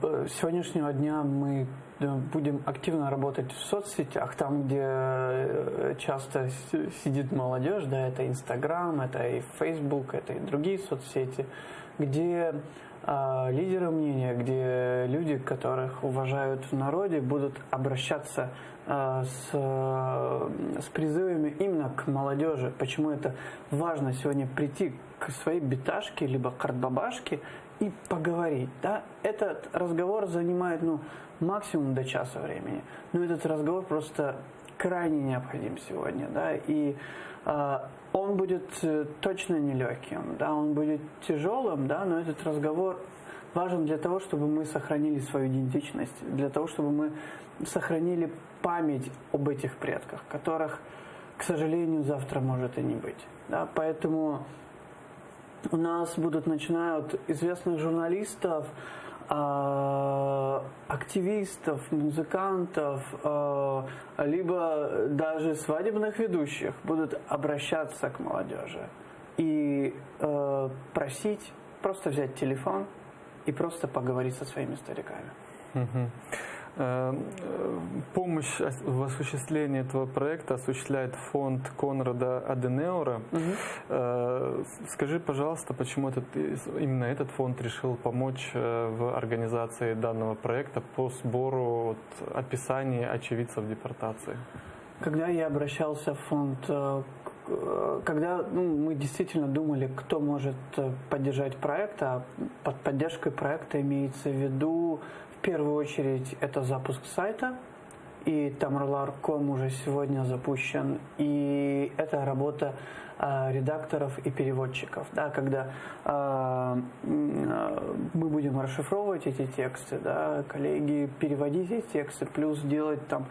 С сегодняшнего дня мы будем активно работать в соцсетях, там, где часто сидит молодежь, да, это Инстаграм, это и Фейсбук, это и другие соцсети, где лидеры мнения, где люди, которых уважают в народе, будут обращаться с призывами именно к молодежи. Почему это важно сегодня прийти к своей биташке, либо картбабашке и поговорить. Да? Этот разговор занимает максимум до часа времени. Но этот разговор просто крайне необходим сегодня. Да? И он будет точно нелегким, да? Он будет тяжелым, да? Но этот разговор важен для того, чтобы мы сохранили свою идентичность, для того, чтобы мы сохранили память об этих предках, которых, к сожалению, завтра может и не быть. Да? Поэтому у нас будут, начиная от известных журналистов, активистов, музыкантов, либо даже свадебных ведущих, будут обращаться к молодежи и просить просто взять телефон и просто поговорить со своими стариками. Помощь в осуществлении этого проекта осуществляет фонд Конрада Аденауэра. Скажи, пожалуйста, почему именно этот фонд решил помочь в организации данного проекта по сбору описаний очевидцев депортации? Когда я обращался в фонд, когда мы действительно думали, кто может поддержать проект, а под поддержкой проекта имеется в виду в первую очередь это запуск сайта, и Tamarlar.com уже сегодня запущен, и это работа редакторов и переводчиков, да, когда мы будем расшифровывать эти тексты, да, коллеги переводить эти тексты, плюс делать там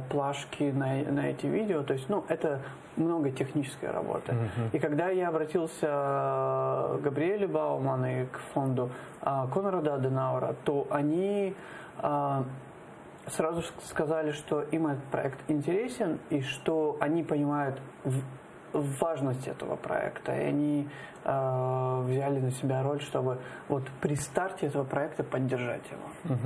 плашки на эти видео, то есть, это много технической работы. И когда я обратился к Габриэле Бауман и к фонду Конрада Аденауэра, то они сразу сказали, что им этот проект интересен и что они понимают важность этого проекта, и они взяли на себя роль, чтобы при старте этого проекта поддержать его.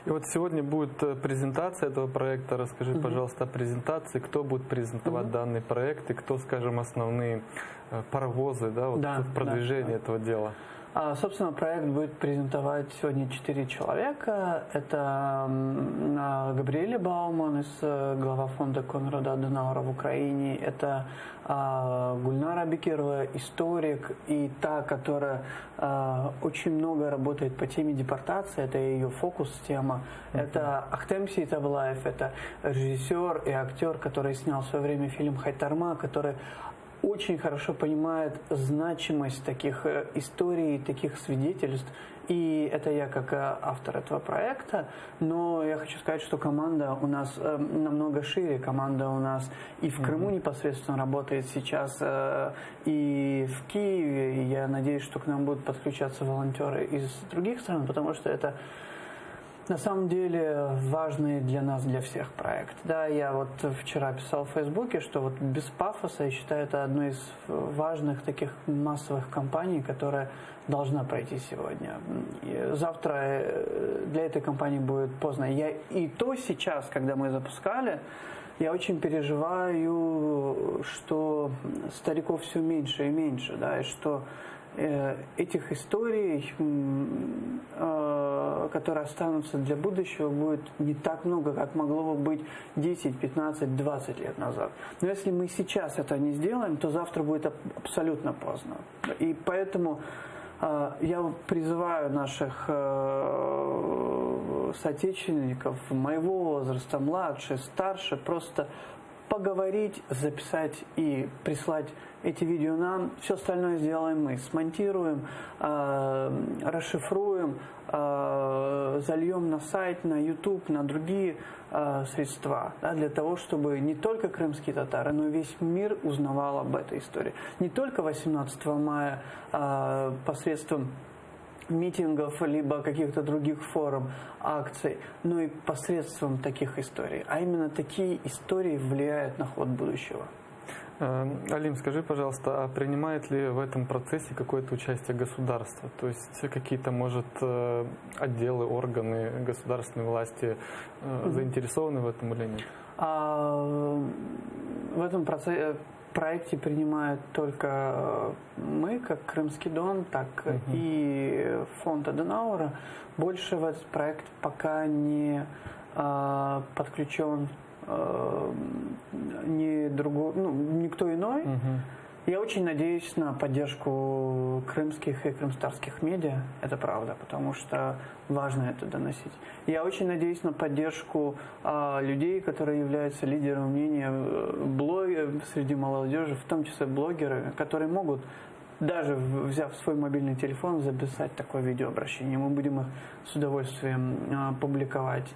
И вот сегодня будет презентация этого проекта. Расскажи, пожалуйста, о презентации, кто будет презентовать данный проект и кто, скажем, основные паровозы в продвижении этого дела. Собственно, проект будет презентовать сегодня 4 человека. Это Габриэле Бауман, глава фонда Конрада Аденауэра в Украине. Это Гульнара Бекирова, историк, и та, которая очень много работает по теме депортации. Это ее фокус-тема. Это Ахтем Сейтаблаев, это режиссер и актер, который снял в свое время фильм «Хайтарма», который очень хорошо понимает значимость таких историй, таких свидетельств. И это я как автор этого проекта. Но я хочу сказать, что команда у нас намного шире. Команда у нас и в Крыму непосредственно работает сейчас, и в Киеве. И я надеюсь, что к нам будут подключаться волонтеры из других стран, потому что это на самом деле важный для нас, для всех проект. Да, я вчера писал в Фейсбуке, что без пафоса, я считаю, это одной из важных таких массовых кампаний, которая должна пройти сегодня. И завтра для этой кампании будет поздно. И то сейчас, когда мы запускали, я очень переживаю, что стариков все меньше и меньше, да, и что этих историй, которые останутся для будущего, будет не так много, как могло бы быть 10, 15, 20 лет назад. Но если мы сейчас это не сделаем, то завтра будет абсолютно поздно. И поэтому я призываю наших соотечественников моего возраста, младше, старше, просто поговорить, записать и прислать эти видео нам. Все остальное сделаем мы. Смонтируем, расшифруем, зальем на сайт, на YouTube, на другие средства, да, для того, чтобы не только крымские татары, но и весь мир узнавал об этой истории. Не только 18 мая посредством митингов, либо каких-то других форум, акций, но и посредством таких историй. А именно такие истории влияют на ход будущего. Алим, скажи, пожалуйста, а принимает ли в этом процессе какое-то участие государство? То есть какие-то, может, отделы, органы государственной власти заинтересованы в этом или нет? В этом проекте принимают только мы, как Крымский Дон, так и фонд Аденауэра. Больше в этот проект пока не подключен никто иной. Я очень надеюсь на поддержку крымских и крымстарских медиа, это правда, потому что важно это доносить. Я очень надеюсь на поддержку людей, которые являются лидерами мнения среди молодежи, в том числе блогеры, которые могут, даже взяв свой мобильный телефон, записать такое видеообращение. Мы будем их с удовольствием публиковать.